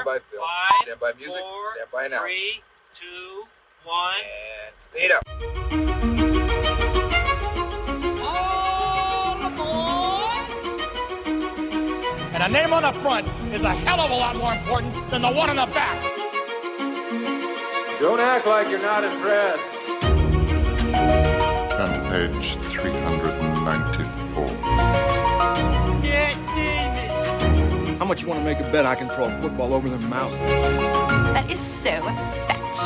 by film. 5, Stand by music. 4, Stand by announce. 3, 2, 1. And fade up. All aboard! And a name on the front is a hell of a lot more important than the one on the back. Don't act like you're not impressed. On page 394. How much you want to make a bet I can throw a football over their mouth? That is so fetch.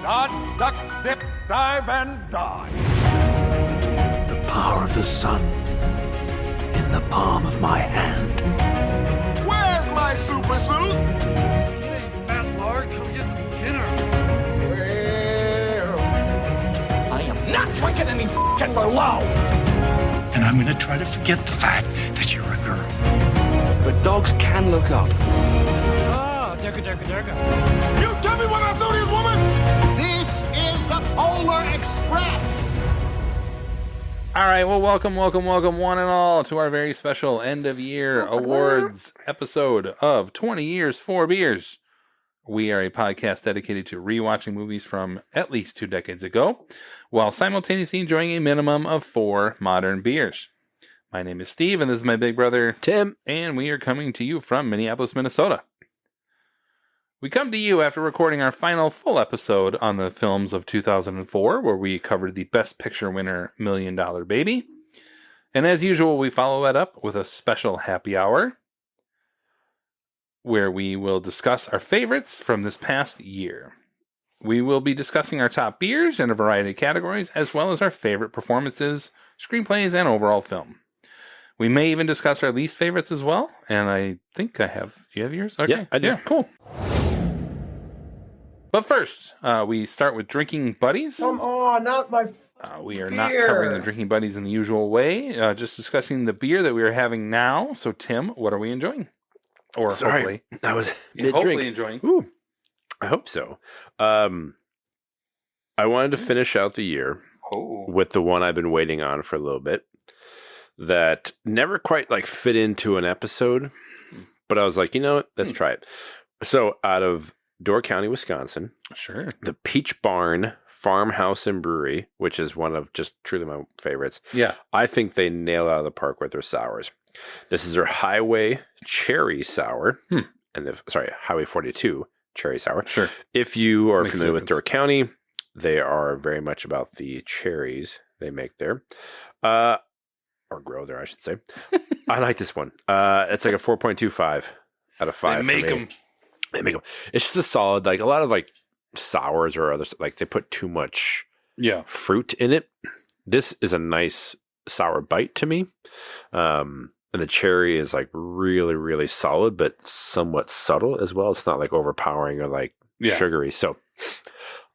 Dodge, duck, dip, dive, and dive. The power of the sun in the palm of my hand. Where's my super suit? Hey, fat lard, come get some dinner. I am not drinking any f***ing Merlot. And I'm gonna try to forget the fact that you're a girl. But dogs can look up. Oh, durga. You tell me what I saw this woman! This is the Polar Express! All right, well, welcome one and all to our very special end-of-year awards episode of 20 Years, 4 Beers. We are a podcast dedicated to rewatching movies from at least 2 decades ago, while simultaneously enjoying a minimum of 4 modern beers. My name is Steve, and this is my big brother, Tim. and we are coming to you from Minneapolis, Minnesota. We come to you after recording our final full episode on the films of 2004, where we covered the Best Picture winner, $1 Million Baby. And as usual, we follow that up with a special happy hour, where we will discuss our favorites from this past year. We will be discussing our top beers in a variety of categories, as well as our favorite performances, screenplays, and overall film. We may even discuss our least favorites as well, and I think I have... Do you have yours? Okay. Yeah, I do. Yeah, cool. But first, we start with Drinking Buddies. Come on, not my We are not covering the Drinking Buddies in the usual way, just discussing the beer that we are having now. So, Tim, what are we enjoying? Or hopefully. I was Hopefully enjoying. Ooh, I hope so. I wanted to finish out the year with the one I've been waiting on for a little bit that never quite fit into an episode, but I was like, you know what? Let's try it. So out of Door County, Wisconsin, Sure. the Peach Barn Farmhouse and Brewery, which is one of just truly my favorites. Yeah. I think they nail out of the park with their sours. This is their Highway Cherry Sour. And Highway 42 Cherry Sour. Sure. If you are Makes familiar a with Door County, they are very much about the cherries they make there. Or grow there, I should say. I like this one. It's like a 4.25 out of 5. They make them. They make them. It's just a solid, a lot of sours or other stuff. They put too much fruit in it. This is a nice sour bite to me. And the cherry is really, really solid, but somewhat subtle as well. It's not overpowering or sugary. So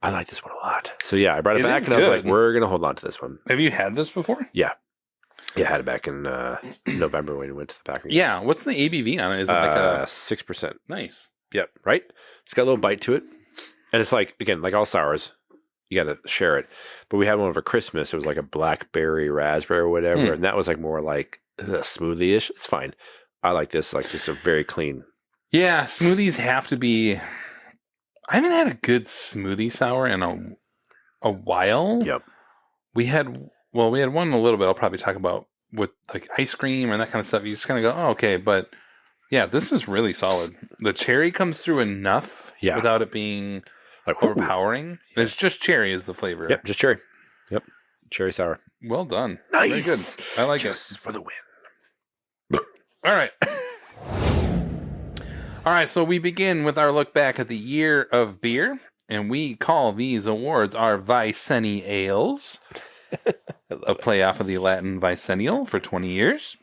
I like this one a lot. So yeah, I brought it back and I was like, we're going to hold on to this one. Have you had this before? Yeah. Yeah, I had it back in November when we went to the back. Yeah. What's the ABV on it? Is it 6%? Nice. Yep. Right? It's got a little bite to it. And it's again, like all sours, you got to share it. But we had one over Christmas. It was a blackberry, raspberry, or whatever. And that was more smoothie-ish. It's fine. I like this. Just a very clean. Yeah. Smoothies have to be... I haven't had a good smoothie sour in a while. Yep. We had one a little bit I'll probably talk about with ice cream and that kind of stuff. You just kind of go, oh, okay. But yeah, this is really solid. The cherry comes through enough without it being overpowering. Yeah. It's just cherry is the flavor. Yep, just cherry. Yep, cherry sour. Well done. Nice. Very good. I like just it. for the win. All right. All right, so we begin with our look back at the year of beer, and we call these awards our Viceni Ales, a play off of the Latin Vicennial for 20 years.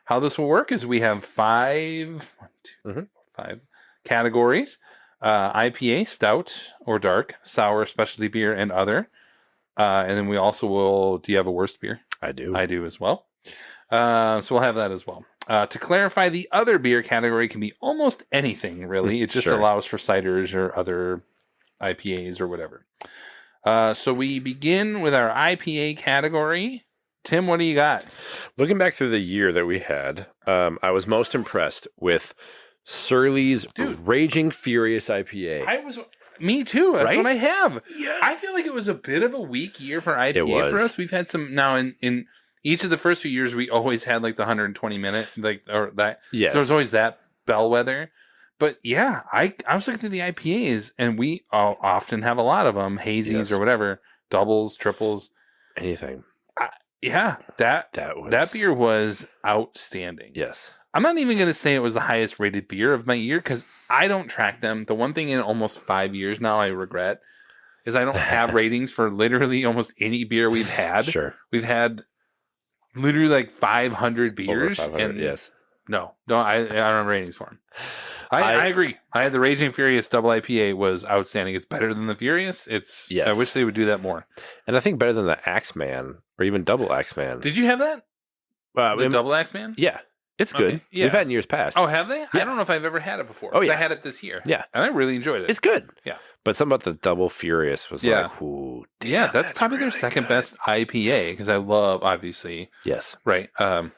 How this will work is we have 5 categories: IPA, stout or dark, sour, specialty beer, and other. And then we also will. Do you have a worst beer? I do. I do as well. So we'll have that as well. To clarify, the other beer category can be almost anything, really. It just allows for ciders or other IPAs or whatever. So we begin with our IPA category. Tim, what do you got? Looking back through the year that we had, I was most impressed with Surly's Raging Furious IPA. Me too. That's Right? what I have. Yes. I feel like it was a bit of a weak year for IPA It was. for us. We've had some now in each of the first few years. We always had like the 120 minute or that. Yes. So there was always that bellwether. But yeah, I was looking through the IPAs, and we often have a lot of them, hazies Yes. or whatever, doubles, triples, Anything. That beer was outstanding. Yes. I'm not even going to say it was the highest rated beer of my year because I don't track them. The one thing in almost 5 years now I regret is I don't have ratings for literally almost any beer we've had. Sure. We've had literally like 500 beers. Over 500, and yes. No, I don't have ratings for them. I agree. I had the Raging Furious double IPA was outstanding. It's better than the Furious. Yes. I wish they would do that more. And I think better than the Axeman or even Double Axeman. Did you have that? The double Axeman? Yeah. It's good. Okay, yeah. We've had in years past. Oh, have they? Yeah. I don't know if I've ever had it before. Oh, yeah. I had it this year. Yeah. And I really enjoyed it. It's good. Yeah. But something about the Double Furious was Yeah. like, ooh, damn, Yeah, that's probably their second best IPA because I love, obviously, Yes. right. I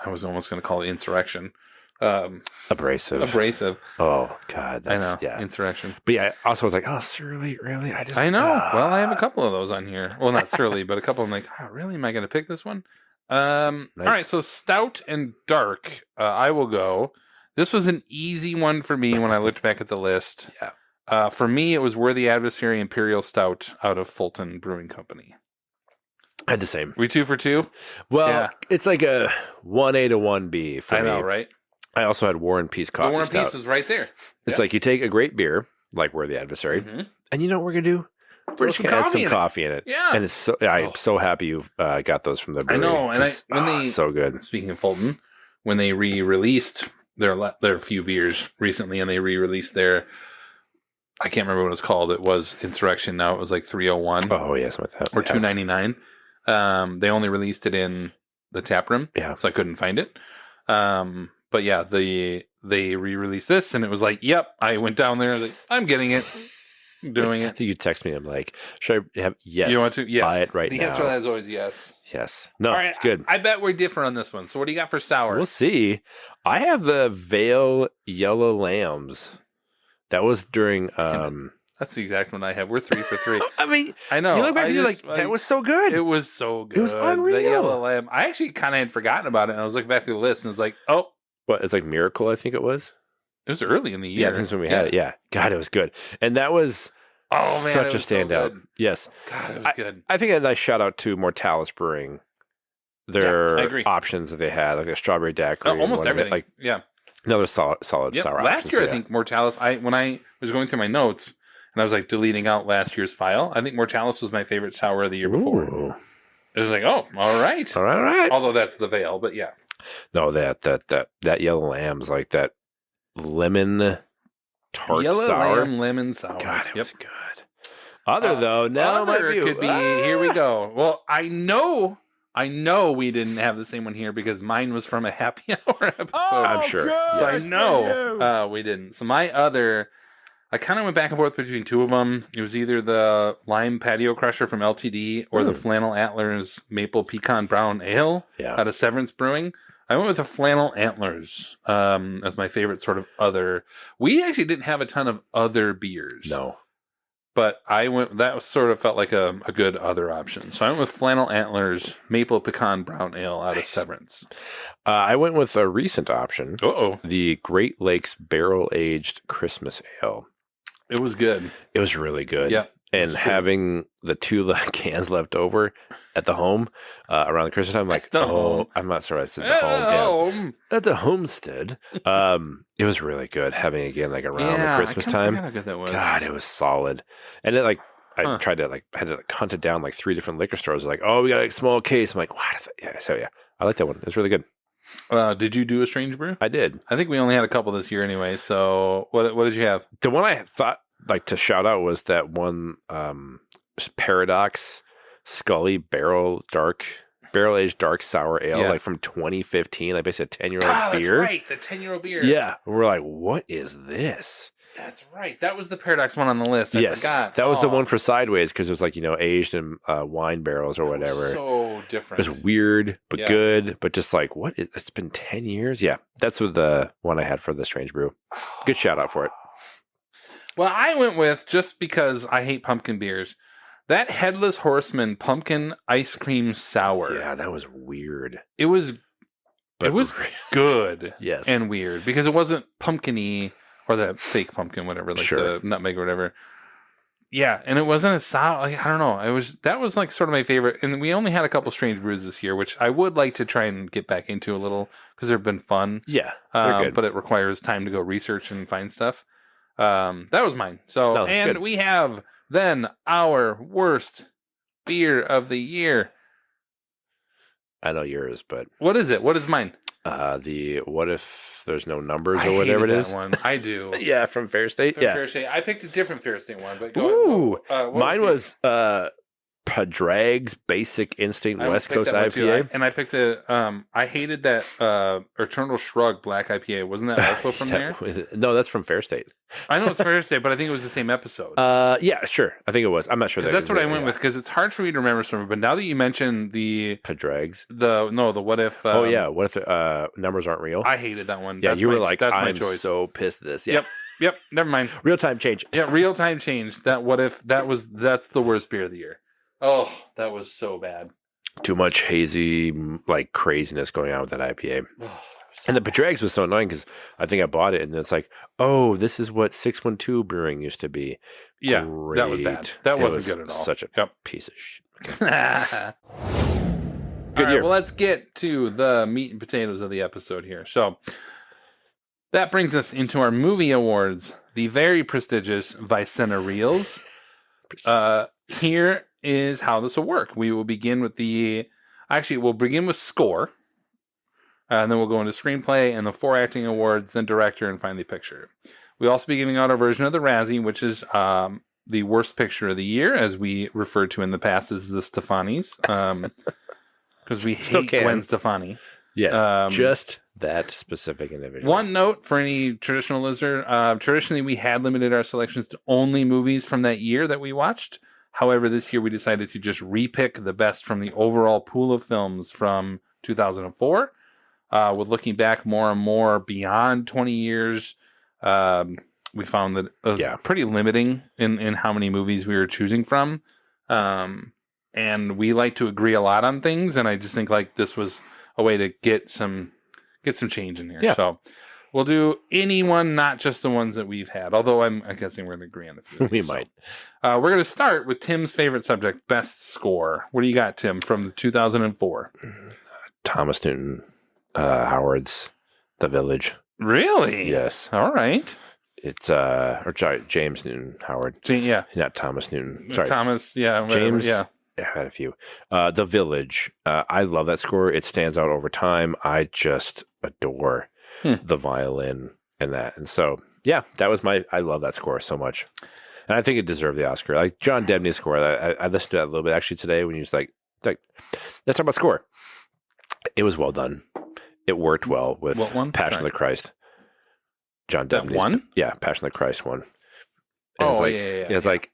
was almost going to call it Insurrection. Abrasive. Abrasive. Oh, God. I That's, know. Yeah. Insurrection. But yeah, I also was like, oh, Surly? Really? I know. Well, I have a couple of those on here. Well, not Surly, but a couple. I'm like, oh, really? Am I going to pick this one? All right. So stout and dark. I will go. This was an easy one for me when I looked back at the list. Yeah. For me, it was Worthy Adversary Imperial Stout out of Fulton Brewing Company. I had the same. We 2 for 2? Well, Yeah. it's like a 1A to 1B for I me. know, right? I also had War and Peace Coffee The War and Stout. Peace is right there. It's like you take a great beer, like Worthy Adversary, and you know what we're going to do? We're just going to add some coffee in it. Yeah. And it's so, I'm so happy you got those from the brewery. know, and when they so good. Speaking of Fulton, when they re-released their few beers recently, and they re-released their, I can't remember what it's called. It was Insurrection. Now it was like 301. Oh yeah, something like that. Or $2.99. They only released it in the tap room. Yeah. So I couldn't find it. But yeah, they re-released this, and it was like, yep. I went down there. I was like, I'm getting it. Doing I it. think you text me. I'm like, should I have? Yes. You want to? Yes. Buy it right now. The answer to that is always yes. Yes. No, All right, it's good. I bet we're different on this one. So what do you got for sour? We'll see. I have the Vale Yellow Lambs. That was during. That's the exact one I have. We're 3 for 3. I mean, I know. You look back and you're like, that was so good. It was so good. It was unreal. The Yellow Lamb. I actually kind of had forgotten about it, and I was looking back through the list, and I was like, oh. What? It's like Miracle, I think it was. It was early in the year. Yeah, I think that's when we had it. Yeah. God, it was good. And that was such a standout. So yes. God, it was good. I think a nice shout out to Mortalis Brewing. Their options that they had, like a strawberry daiquiri. Almost everything. Like, yeah. Another solid Yep. sour Last options, year, yeah. I think Mortalis, when I was going through my notes, and I was like deleting out last year's file, I think Mortalis was my favorite sour of the year before. Ooh. It was like, oh, all right. All right. Although that's the Veil, but yeah. No, that Yellow Lamb's like that lemon tart Yellow sour. Lamb lemon sour. God, it Yep. was good. Other though, now might be could be. Here we go. Well, I know we didn't have the same one here because mine was from a happy hour episode. I'm sure. So I know we didn't. So my other, I kind of went back and forth between two of them. It was either the Lime Patio Crusher from LTD or the Flannel Antlers Maple Pecan Brown Ale out of Severance Brewing. I went with the Flannel Antlers as my favorite sort of other. We actually didn't have a ton of other beers. No. But I went, that was sort of felt like a good other option. So I went with Flannel Antlers Maple Pecan Brown Ale out of Severance. I went with a recent option. Uh-oh. The Great Lakes Barrel Aged Christmas Ale. It was good. It was really good. Yeah. And having the two cans left over at the home around the Christmas time, I'm like, I'm not sure I said the home. Yeah. At the homestead. It was really good having again like around the Christmas time. How good that was. God, it was solid. And it like I tried to had to hunt it down like 3 different liquor stores. Like, oh, we got a small case. I'm like, what? Yeah, so yeah, I like that one. It was really good. Did you do a Strange Brew? I did. I think we only had a couple this year anyway. So what did you have? The one I thought like to shout out was that one Paradox Scully Barrel Aged Dark Sour Ale, like from 2015. Like basically a 10-year-old beer. That's right, the 10-year-old beer. Yeah, we're like, what is this? That's right. That was the Paradox one on the list. I forgot. That was the one for Sideways because it was like aged in wine barrels or whatever. So different. It was weird, but Yeah. good. But just like, what? It's been 10 years? Yeah. That's what the one I had for the Strange Brew. Good shout out for it. Well, I went with, just because I hate pumpkin beers, that Headless Horseman pumpkin ice cream sour. Yeah, that was weird. It was But good Yes. and weird because it wasn't pumpkin-y or that fake pumpkin, whatever, like Sure. the nutmeg or whatever. Yeah, and it wasn't a sour. Like, I don't know. That was like sort of my favorite. And we only had a couple Strange Brews this year, which I would like to try and get back into a little because they've been fun. Yeah, they're good. But it requires time to go research and find stuff. That was mine. So, No, that's and good. we have then our worst beer of the year. I know yours, but What is it? What is mine? the what if there's no numbers I or whatever it hated is? that one. I do. Yeah, from Fair State. From Yeah. Fair State. I picked a different Fair State one, but go Ooh, ahead. What mine yours? was Padraig's Basic Instinct I West picked Coast that one too. IPA. And I picked I hated that Eternal Shrug Black IPA. Wasn't that also from there? No, that's from Fair State. I know it's Fair State, but I think it was the same episode. Yeah, sure. I think it was. I'm not sure. Because that's what I went with, because it's hard for me to remember some. But now that you mentioned the Padraig's. the what if? Oh yeah, what if numbers aren't real? I hated that one. Yeah, That's you were my- like, that's my I'm choice. so pissed at this. Yeah. Yep. Never mind. Real time change. Yeah, real time change. That what if that's the worst beer of the year. Oh, that was so bad. Too much hazy, like craziness going on with that IPA. And the Padraig's was so annoying because I think I bought it and it's like, oh, this is what 612 Brewing used to be. Yeah, that was bad. Great. That It wasn't was good at all. Such a Yep. piece of shit. Good year. Well, let's get to the meat and potatoes of the episode here. So that brings us into our movie awards, the very prestigious Vicenarials. Here is how this will work. We will begin with we'll begin with score, and then we'll go into screenplay and the 4 acting awards, then director, and finally picture. We'll also be giving out our version of the Razzie, which is the worst picture of the year, as we referred to in the past as the Stefani's, because we Still hate can. Gwen Stefani. Yes, just that specific individual. One note for any traditional listener, traditionally we had limited our selections to only movies from that year that we watched. However, this year we decided to just repick the best from the overall pool of films from 2004. With looking back more and more beyond 20 years, we found that it was pretty limiting in how many movies we were choosing from. And we like to agree a lot on things, and I just think like this was a way to get some change in here. Yeah. So we'll do anyone, not just the ones that we've had. Although I'm guessing we're going to agree on a few. We might. We're going to start with Tim's favorite subject, best score. What do you got, Tim, from the 2004? Thomas Newton Howard's The Village. Really? Yes. All right. It's James Newton Howard. Yeah. Not Thomas Newton. Sorry. Thomas, yeah. Whatever. James. Yeah. I had a few. The Village. I love that score. It stands out over time. I just adore the violin and that. And so, yeah, that was I love that score so much. And I think it deserved the Oscar. Like John Debney's score. I listened to that a little bit actually today when he was like, let's talk about score. It was well done. It worked well with What one? Passion Sorry. of the Christ. John That Debney's one? Yeah, Passion of the Christ one. And it's like, yeah. It's like,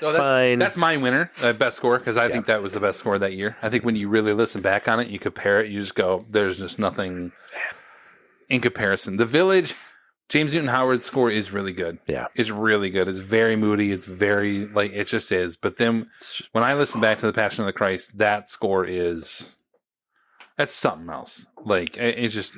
fine. That's my winner, best score, because I think that was the best score that year. I think when you really listen back on it, you compare it, you just go, there's just nothing in comparison. The Village, James Newton Howard's score is really good. Yeah. It's really good. It's very moody. It's very, it just is. But then when I listen back to The Passion of the Christ, that score that's something else. It's just,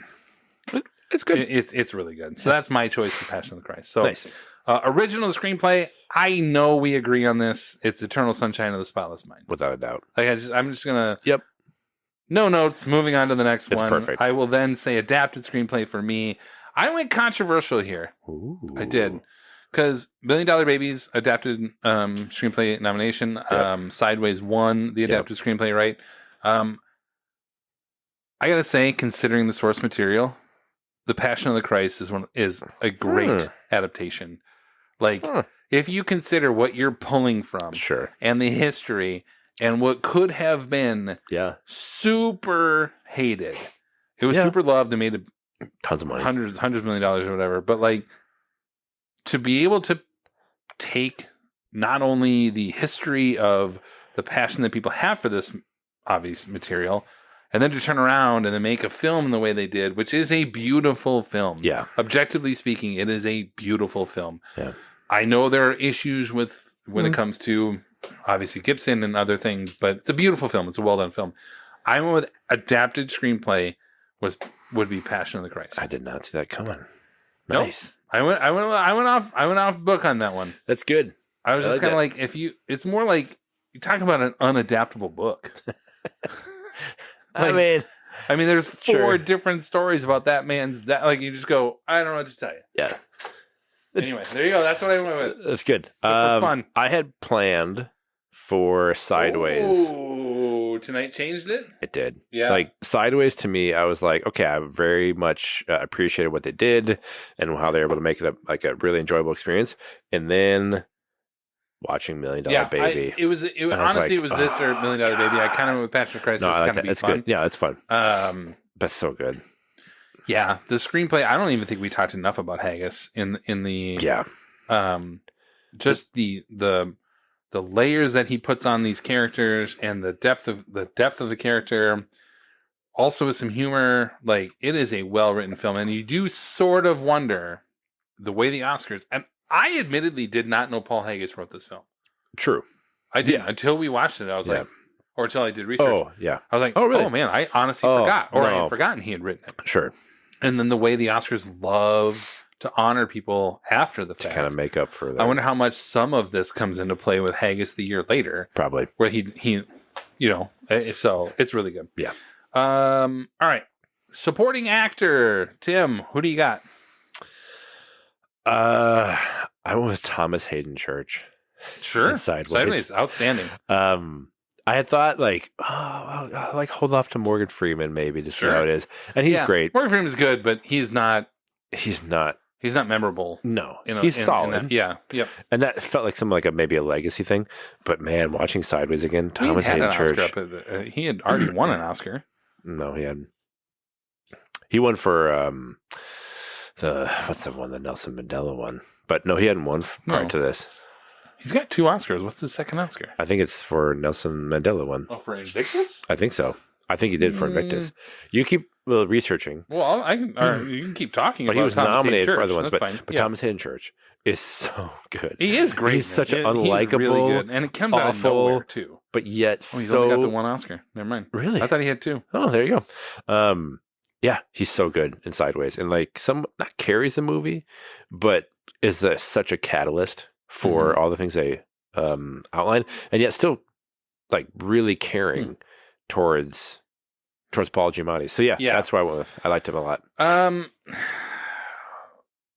it's good. It's really good. So that's my choice for Passion of the Christ. So Nice. Original screenplay, I know we agree on this. It's Eternal Sunshine of the Spotless Mind. Without a doubt. I'm just gonna. Yep. No notes. Moving on to the next It's one. perfect. I will then say adapted screenplay for me. I went controversial here. Ooh. I did, because $1 Million Babies adapted screenplay nomination. Yep. Sideways won the adapted screenplay. Right. I gotta say, considering the source material, The Passion of the Christ is a great adaptation. If you consider what you're pulling from, Sure. and the history, and what could have been super hated. It was super loved and made tons of money, hundreds of million dollars or whatever. But to be able to take not only the history of the passion that people have for this obvious material, and then to turn around and then make a film the way they did, which is a beautiful film. Yeah. Objectively speaking, it is a beautiful film. Yeah. I know there are issues with when it comes to obviously Gibson and other things, but it's a beautiful film. It's a well done film. I went with adapted screenplay would be Passion of the Christ. I did not see that coming. Nope. Nice. I went off book on that one. That's good. I was just kind of like, it's more like you talk about an unadaptable book. I mean, there's 4 different stories about that man's like you just go, I don't know what to tell you. Yeah. Anyway, there you go. That's what I went with. That's good. For fun. I had planned for Sideways. Oh, tonight changed it? It did. Yeah. Like Sideways to me, I was like, okay, I very much appreciated what they did and how they were able to make it a really enjoyable experience. And then watching $1 Million Baby. It was honestly, it was this or $1 Million Baby. I kind of went with Passion of Christ. No, I like kind that. It's fun. good. Yeah, it's fun. That's so good. Yeah, the screenplay. I don't even think we talked enough about Haggis in the just the layers that he puts on these characters and the depth of the character. Also with some humor, like it is a well written film, and you do sort of wonder the way the Oscars. And I admittedly did not know Paul Haggis wrote this film. True, I didn't until we watched it. I was like, or until I did research. Oh yeah, I was like, oh really? Oh man, I honestly forgot, or I had forgotten he had written it. Sure. And then the way the Oscars love to honor people after the fact. To kind of make up for that. I wonder how much some of this comes into play with Haggis the year later. Probably. Where he so it's really good. Yeah. All right. Supporting actor, Tim, who do you got? I went with Thomas Hayden Church. Sure. Sideways. Outstanding. I had thought I'll hold off to Morgan Freeman maybe to see how it is, and he's great. Morgan Freeman's good, but he's not memorable. No, he's solid. Yep. And that felt like maybe a legacy thing. But man, watching Sideways again, Thomas Hayden Church. He had already won an Oscar. No, he hadn't. He won for what's the one, the Nelson Mandela one? But no, he hadn't won prior to this. He's got 2 Oscars. What's his second Oscar? I think it's for Nelson Mandela one. Oh, for Invictus? I think so. I think he did for Invictus. You keep researching. Well, you can keep talking. But about he was Thomas nominated Hayden for other ones. Church. But Thomas Hayden Church is so good. He is great. He's such an unlikable, really good. And it comes out of nowhere too. But yet, he's only got the 1 Oscar. Never mind. Really? I thought he had 2. Oh, there you go. Yeah, he's so good in Sideways, and not carries the movie, but is such a catalyst for all the things they outline, and yet still really caring towards Paul Giamatti. So yeah, that's why I went with. I liked him a lot.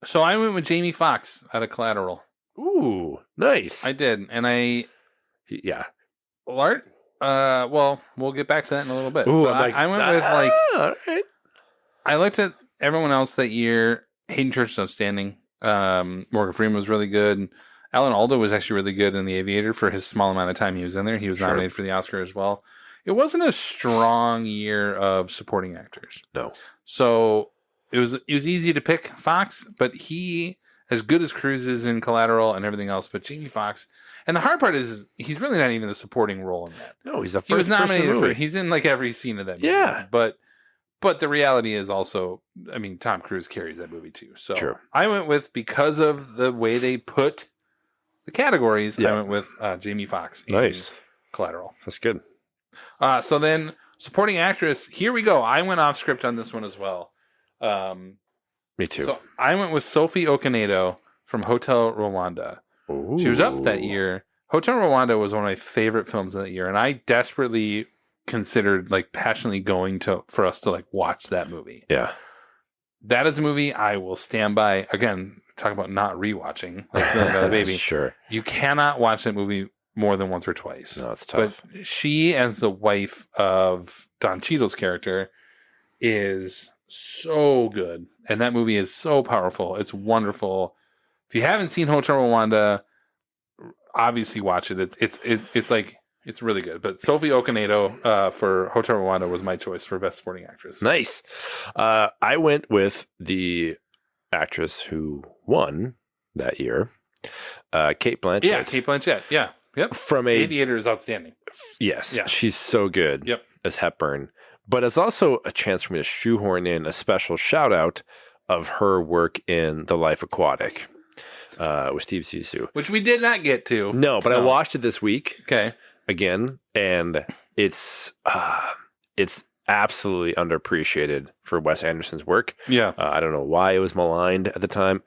So I went with Jamie Foxx out of Collateral. Ooh, nice. I did, and Art. Well, we'll get back to that in a little bit. Ooh, I went with all right. I looked at everyone else that year. Hayden Church is outstanding. Morgan Freeman was really good. Alan Alda was actually really good in The Aviator for his small amount of time he was in there. He was nominated for the Oscar as well. It wasn't a strong year of supporting actors. No. So it was easy to pick Fox, but he, as good as Cruise is in Collateral and everything else, but Jamie Foxx. And the hard part is he's really not even the supporting role in that. No, he's the first. He was nominated for. He's in every scene of that movie. Yeah. But the reality is also, Tom Cruise carries that movie too. So True. I went with, because of the way they put the categories, I went with Jamie Foxx. Nice. Collateral. That's good. So then, supporting actress, here we go. I went off script on this one as well. Me too. So I went with Sophie Okonedo from Hotel Rwanda. Ooh. She was up that year. Hotel Rwanda was one of my favorite films of that year, and I desperately considered passionately going for us to watch that movie. Yeah. That is a movie I will stand by. Again, talk about not rewatching the Baby. Sure. You cannot watch that movie more than once or twice. No, it's tough. But she, as the wife of Don Cheadle's character, is so good. And that movie is so powerful. It's wonderful. If you haven't seen Hotel Rwanda, obviously watch it. It's really good. But Sophie Okonedo for Hotel Rwanda was my choice for Best Supporting Actress. Nice. I went with the actress who won that year, Cate Blanchett. Yeah, Cate Blanchett. Yeah. Yep. From Aviator is outstanding. Yes. Yeah. She's so good. Yep. As Hepburn. But it's also a chance for me to shoehorn in a special shout out of her work in The Life Aquatic with Steve Zissou. Which we did not get to. No, but I watched it this week. Okay. Again, and it's absolutely underappreciated for Wes Anderson's work. Yeah. I don't know why it was maligned at the time.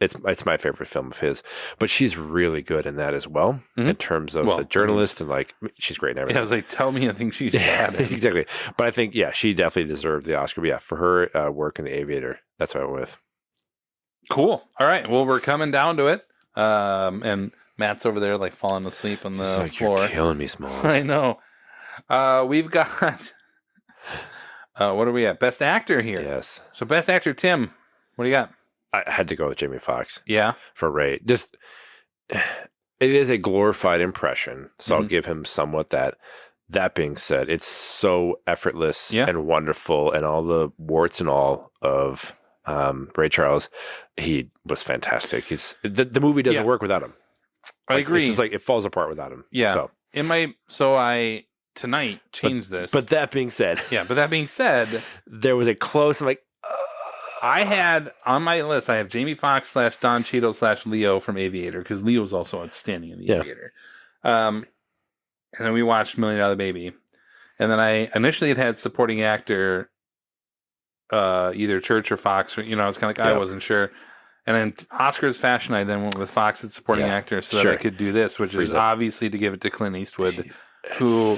It's my favorite film of his, but she's really good in that as well in terms of the journalist and like she's great in everything. Yeah, I was like, tell me I think she's bad. Exactly. But I think she definitely deserved the Oscar. But yeah, for her work in The Aviator, that's what I went with. Cool. All right. Well, we're coming down to it. And Matt's over there like falling asleep on the floor. You're killing me, Smalls. I know. We've got what are we at? Best actor here. Yes. So best actor, Tim. What do you got? I had to go with Jamie Foxx. Yeah. For Ray. Just it is a glorified impression, so I'll give him somewhat that. That being said, it's so effortless and wonderful, and all the warts and all of Ray Charles, he was fantastic. The movie doesn't work without him. I agree. It's like it falls apart without him. Yeah. So I tonight changed this. But that being said, there was a close. I'm like, I had on my list. I have Jamie Foxx / Don Cheadle / Leo from Aviator because Leo's also outstanding in The Aviator. And then we watched $1 Million Baby, and then I initially had supporting actor, either Church or Fox. Or, I was kind of like I wasn't sure. And then Oscars fashion, I then went with Fox as supporting actor so that I could do this, which is obviously to give it to Clint Eastwood, who.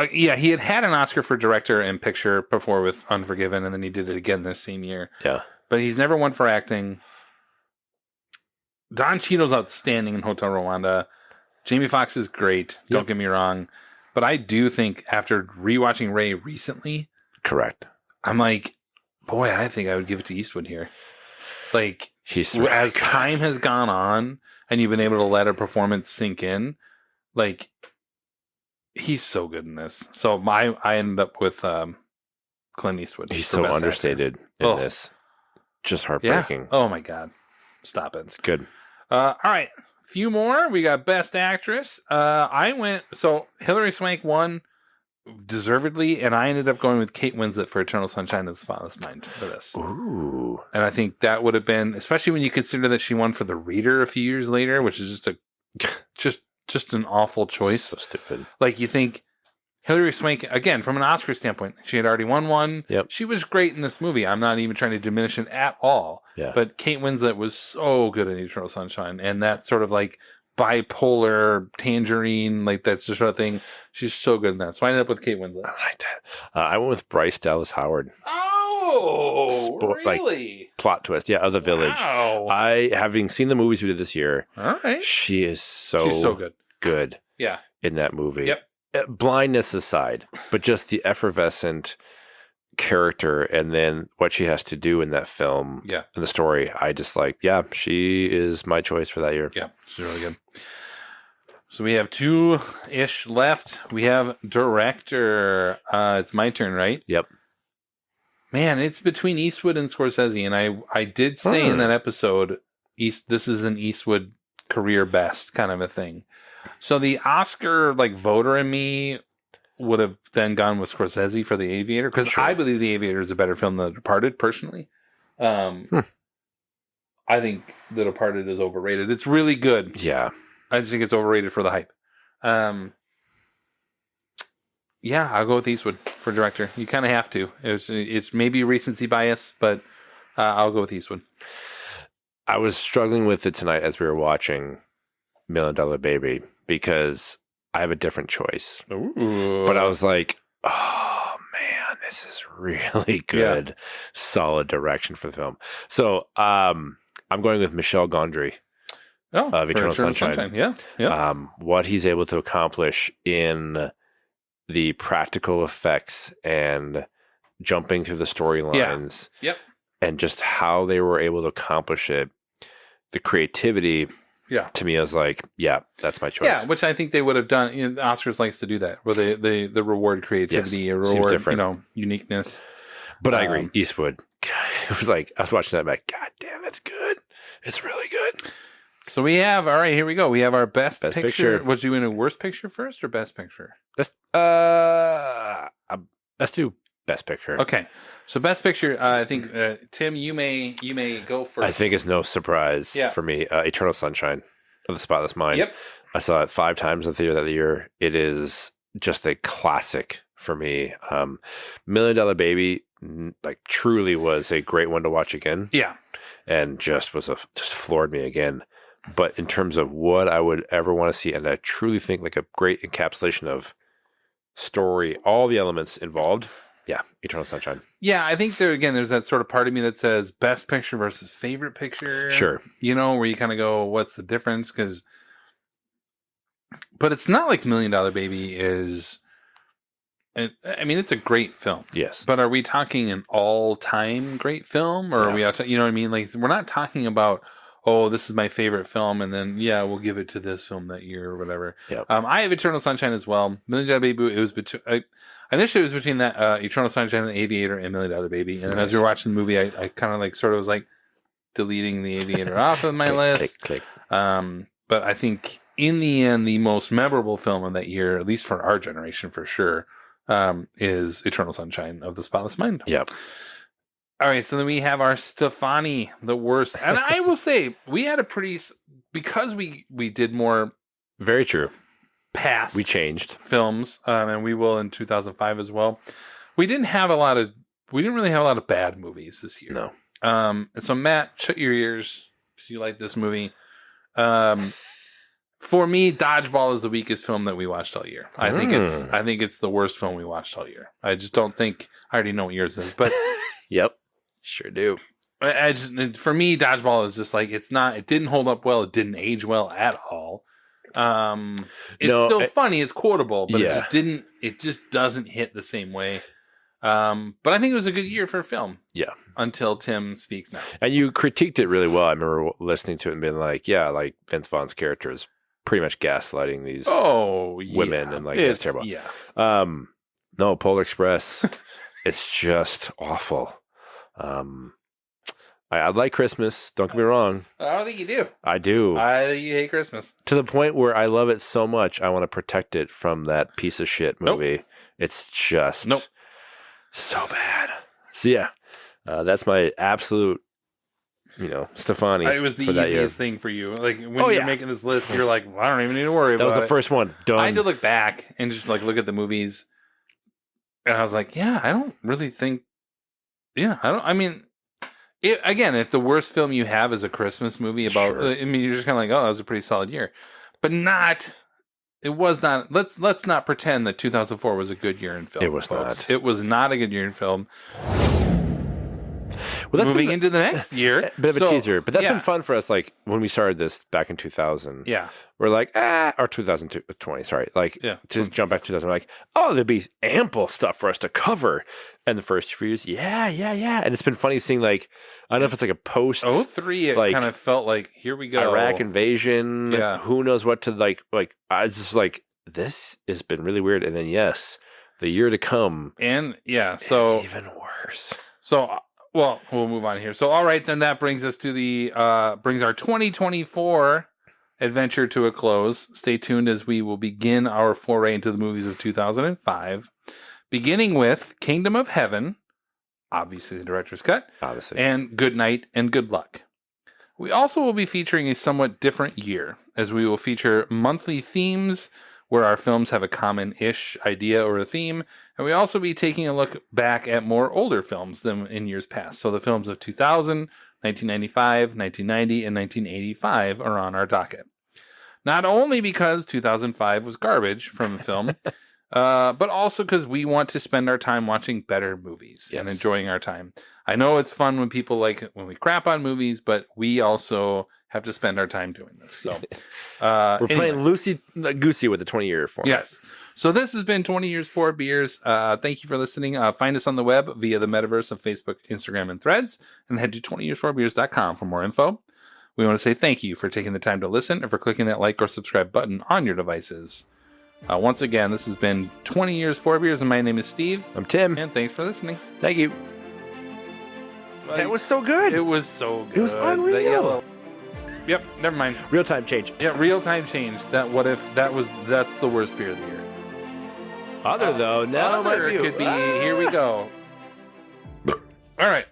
He had an Oscar for director and picture before with Unforgiven, and then he did it again this same year. Yeah. But he's never won for acting. Don Cheadle's outstanding in Hotel Rwanda. Jamie Foxx is great. Don't get me wrong. But I do think after rewatching Ray recently. Correct. I'm like, boy, I think I would give it to Eastwood here. Like, as time has gone on and you've been able to let a performance sink in, like, he's so good in this. So I ended up with Clint Eastwood. He's so understated in this. Just heartbreaking. Yeah. Oh my God. Stop it. It's good. All right. Few more. We got Best Actress. So Hilary Swank won deservedly, and I ended up going with Kate Winslet for Eternal Sunshine of the Spotless Mind for this. Ooh. And I think that would have been, especially when you consider that she won for The Reader a few years later, which is just an awful choice. So stupid. Like, you think Hilary Swank, again, from an Oscar standpoint, she had already won one. Yep. She was great in this movie. I'm not even trying to diminish it at all. Yeah. But Kate Winslet was so good in Eternal Sunshine. And that sort of like bipolar tangerine, like that's the sort of thing. She's so good in that. So I ended up with Kate Winslet. I like that. I went with Bryce Dallas Howard. Oh, really? Plot twist. Yeah, of The Village. Wow. Having seen the movies we did this year, all right. she's so good. Good. Yeah. In that movie. Yep. Blindness aside, but just the effervescent character and then what she has to do in that film and the story, I just she is my choice for that year. Yeah, she's really good. So we have 2-ish left. We have director. It's my turn, right? Yep. Man, it's between Eastwood and Scorsese, and I did say in that episode, this is an Eastwood career best kind of a thing. So the Oscar voter in me would have then gone with Scorsese for The Aviator, because I believe The Aviator is a better film than The Departed, personally. I think The Departed is overrated. It's really good. Yeah. I just think it's overrated for the hype. Yeah, I'll go with Eastwood for director. You kind of have to. It's maybe recency bias, but I'll go with Eastwood. I was struggling with it tonight as we were watching $1 Million Baby because I have a different choice. Ooh. But I was like, oh man, this is really good. Yeah. Solid direction for the film. So I'm going with Michel Gondry of Eternal Sunshine. Yeah. What he's able to accomplish in the practical effects and jumping through the storylines. Yep. And just how they were able to accomplish it. The creativity. Yeah. To me, I was like, yeah, that's my choice. Yeah, which I think they would have done. The Oscars likes to do that, where they reward creativity, or reward uniqueness. But I agree, Eastwood. God, it was like I was watching that, I'm like, God damn, it's good. It's really good. So we have, all right, here we go. We have our best Best picture. picture. Was you in a worst picture first or best picture? Let's do best picture. Okay. So best picture, I think, Tim, you may go first. I think it's no surprise for me. Eternal Sunshine of the Spotless Mind. Yep. I saw it 5 times in the theater that year. It is just a classic for me. $1 Million Baby, like, truly was a great one to watch again. Yeah. And just floored me again. But in terms of what I would ever want to see, and I truly think like a great encapsulation of story, all the elements involved. Yeah, Eternal Sunshine. Yeah, I think there's that sort of part of me that says best picture versus favorite picture. Sure. You know, where you kind of go, what's the difference? But it's not like $1 Million Baby is. I mean, it's a great film. Yes. But are we talking an all-time great film, or are we? You know what I mean? Like, we're not talking about, oh, this is my favorite film, and then we'll give it to this film that year or whatever. Yep. I have Eternal Sunshine as well. $1 Million Baby. It was between. Initially, it was between that Eternal Sunshine and The Aviator and $1 Million Baby, and then as we were watching the movie, I kind of like sort of was like deleting The Aviator off of my list. Click. But I think in the end, the most memorable film of that year, at least for our generation, for sure, is Eternal Sunshine of the Spotless Mind. Yep. All right, so then we have our Stefani, the worst. And I will say, we had a pretty, because we did more Very true. past We changed. films, and we will in 2005 as well. We didn't really have a lot of bad movies this year. No. So Matt, shut your ears because you like this movie. For me, Dodgeball is the weakest film that we watched all year. I think it's the worst film we watched all year. I just don't think. I already know what yours is, but Yep. Sure do. For me, Dodgeball is just like it's not. It didn't hold up well. It didn't age well at all. It's still funny. It's quotable, but it just doesn't hit the same way. But I think it was a good year for a film. Yeah. Until Tim speaks now. And you critiqued it really well. I remember listening to it and being like, yeah, like Vince Vaughn's character is pretty much gaslighting these women and like it's terrible. Yeah. No, Polar Express. It's just awful. I like Christmas. Don't get me wrong. I don't think you do. I do. I think you hate Christmas. To the point where I love it so much, I want to protect it from that piece of shit movie. Nope. It's just so bad. So yeah, that's my absolute, Stefani. It was the easiest thing for you. Like when you're making this list, you're like, well, I don't even need to worry about it. That was the first one. Done. I had to look back and just like look at the movies, and I was like, I don't really think. If the worst film you have is a Christmas movie about, you're just kind of like, oh, that was a pretty solid year, but not. It was not. Let's not pretend that 2004 was a good year in film. It was folks. not. It was not a good year in film. Well, that's moving into the next year. Bit of a teaser, but that's been fun for us. Like when we started this back in 2000. Yeah. We're like, or 2020, sorry. To jump back to 2000, we're like, oh, there'd be ample stuff for us to cover. And the first few years, yeah. And it's been funny seeing, like, I don't know if it's like a post. 2003, it kind of felt like, here we go. Iraq invasion. Yeah. Who knows what to, like, I was just like, this has been really weird. And then, yes, the year to come. And, so. It's even worse. So, well, we'll move on here. So, all right, then that brings us to brings our 2024 adventure to a close. Stay tuned as we will begin our foray into the movies of 2005, beginning with Kingdom of Heaven, obviously the director's cut, and Good Night and Good Luck. We also will be featuring a somewhat different year, as we will feature monthly themes where our films have a common-ish idea or a theme, and we also be taking a look back at more older films than in years past. So the films of 2000, 1995, 1990, and 1985 are on our docket. Not only because 2005 was garbage from a film, but also because we want to spend our time watching better movies and enjoying our time. I know it's fun when people when we crap on movies, but we also have to spend our time doing this. So we're playing loosey-goosey with the 20-year format. Yes. So this has been 20 Years, 4 Beers. Thank you for listening. Find us on the web via the metaverse of Facebook, Instagram, and Threads, and head to 20years4beers.com for more info. We want to say thank you for taking the time to listen and for clicking that like or subscribe button on your devices. Once again, this has been 20 Years, 4 Beers, and my name is Steve. I'm Tim. And thanks for listening. Thank you. That was so good. It was so good. It was unreal. Yep. Never mind. Real time change. Yeah, real time change. That's the worst beer of the year. Other though, no, Other could be. Here we go. All right.